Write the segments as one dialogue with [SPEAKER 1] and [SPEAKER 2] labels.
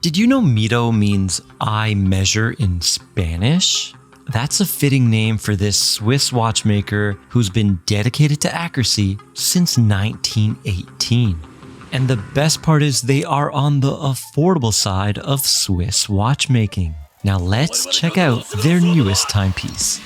[SPEAKER 1] Did you know Mido means I measure in Spanish? That's a fitting name for this Swiss watchmaker who's been dedicated to accuracy since 1918. And the best part is they are on the affordable side of Swiss watchmaking. Now let's check out their newest timepiece.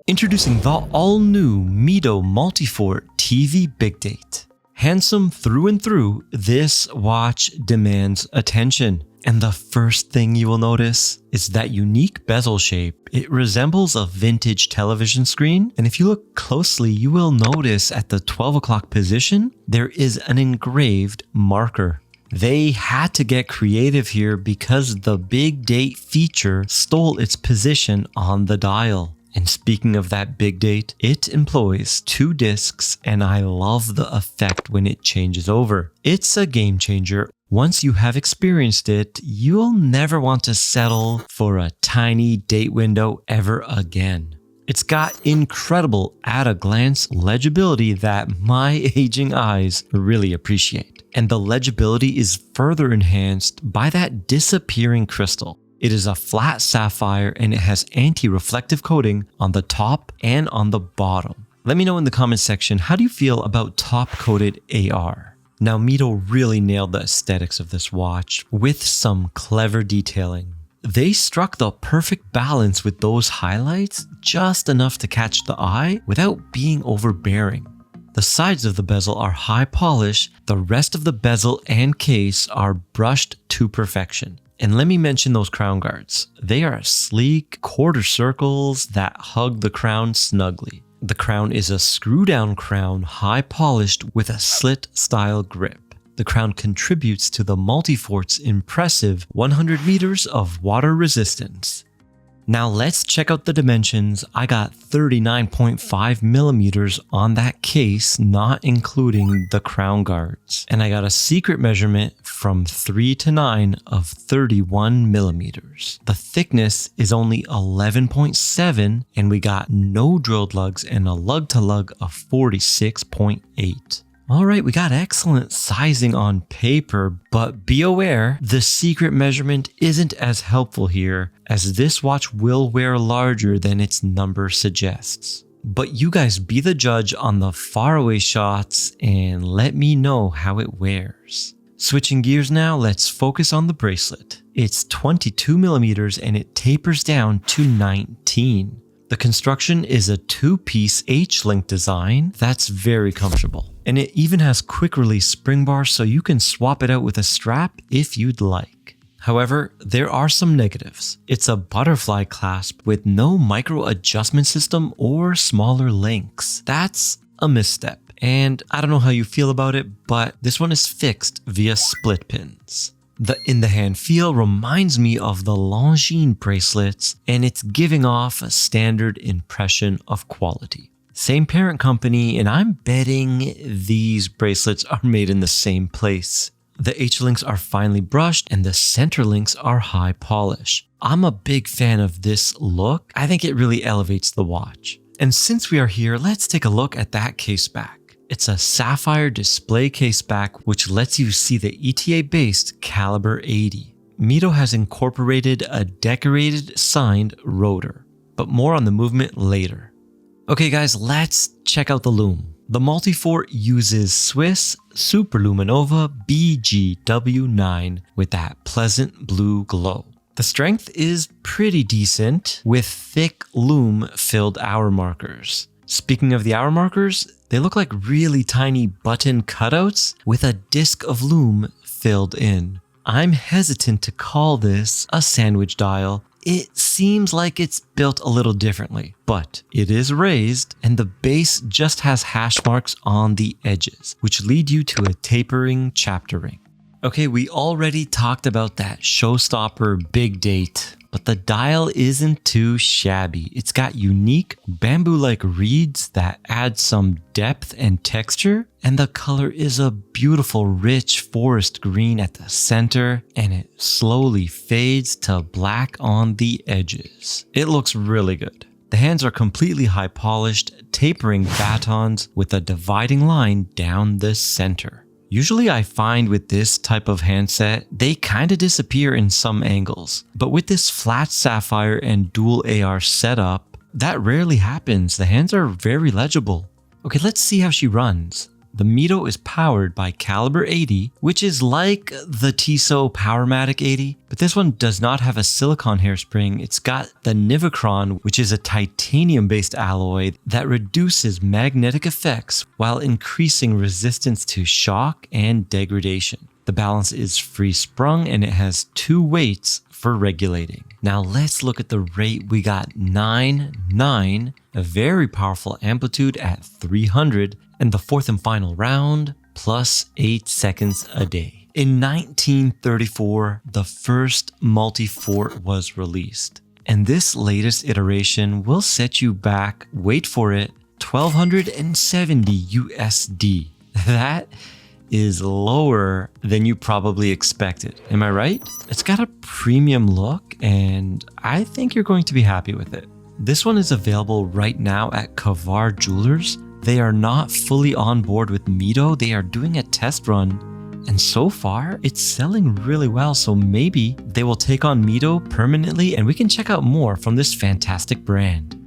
[SPEAKER 1] Introducing the all-new Mido Multifort TV Big Date. Handsome through and through, this watch demands attention. And the first thing you will notice is that unique bezel shape. It resembles a vintage television screen, and if you look closely, you will notice at the 12 o'clock position, there is an engraved marker. They had to get creative here because the Big Date feature stole its position on the dial. And speaking of that big date, it employs 2 discs, and I love the effect when it changes over. It's a game changer. Once you have experienced it, you'll never want to settle for a tiny date window ever again. It's got incredible at-a-glance legibility that my aging eyes really appreciate. And the legibility is further enhanced by that disappearing crystal. It is a flat sapphire and it has anti-reflective coating on the top and on the bottom. Let me know in the comments section, how do you feel about top-coated AR? Now, Mido really nailed the aesthetics of this watch with some clever detailing. They struck the perfect balance with those highlights, just enough to catch the eye without being overbearing. The sides of the bezel are high polish, the rest of the bezel and case are brushed to perfection. And let me mention those crown guards. They are sleek quarter circles that hug the crown snugly. The crown is a screw-down crown, high polished with a slit style grip. The crown contributes to the Multifort's impressive 100 meters of water resistance. Now let's check out the dimensions. I got 39.5 millimeters on that case, not including the crown guards. And I got a secret measurement from 3 to 9 of 31 millimeters. The thickness is only 11.7, and we got no drilled lugs and a lug to lug of 46.8. Alright, we got excellent sizing on paper, but be aware, the secret measurement isn't as helpful here, as this watch will wear larger than its number suggests. But you guys be the judge on the faraway shots and let me know how it wears. Switching gears now, let's focus on the bracelet. It's 22 millimeters and it tapers down to 19. The construction is a 2-piece H-link design that's very comfortable. And it even has quick release spring bars so you can swap it out with a strap if you'd like. However, there are some negatives. It's a butterfly clasp with no micro adjustment system or smaller links. That's a misstep. And I don't know how you feel about it, but this one is fixed via split pins. The in-the-hand feel reminds me of the Longines bracelets, and it's giving off a standard impression of quality. Same parent company, and I'm betting these bracelets are made in the same place. The H-links are finely brushed, and the center links are high polish. I'm a big fan of this look. I think it really elevates the watch. And since we are here, let's take a look at that case back. It's a sapphire display case back which lets you see the ETA-based caliber 80. Mido has incorporated a decorated signed rotor, but more on the movement later. Okay guys, let's check out the lume. The Multifort uses Swiss Superluminova BGW9 with that pleasant blue glow. The strength is pretty decent with thick lume-filled hour markers. Speaking of the hour markers, they look like really tiny button cutouts with a disc of lume filled in. I'm hesitant to call this a sandwich dial. It seems like it's built a little differently, but it is raised and the base just has hash marks on the edges, which lead you to a tapering chapter ring. Okay, we already talked about that showstopper big date, but the dial isn't too shabby. It's got unique bamboo-like reeds that add some depth and texture, and the color is a beautiful rich forest green at the center, and it slowly fades to black on the edges. It looks really good. The hands are completely high polished, tapering batons with a dividing line down the center. Usually I find with this type of handset, they kind of disappear in some angles. But with this flat sapphire and dual AR setup, that rarely happens. The hands are very legible. Okay, let's see how she runs. The Mido is powered by Caliber 80, which is like the Tissot Powermatic 80, but this one does not have a silicone hairspring. It's got the Nivicron, which is a titanium-based alloy that reduces magnetic effects while increasing resistance to shock and degradation. The balance is free sprung and it has 2 weights for regulating. Now let's look at the rate. We got 9-9, a very powerful amplitude at 300, and the 4th and final round plus 8 seconds a day. In 1934, the first multi-fort was released. And this latest iteration will set you back, wait for it, 1270 USD. That is lower than you probably expected. Am I right? It's got a premium look and I think you're going to be happy with it. This one is available right now at Kavar Jewelers. They are not fully on board with Mido. They are doing a test run and so far it's selling really well. So maybe they will take on Mido permanently and we can check out more from this fantastic brand.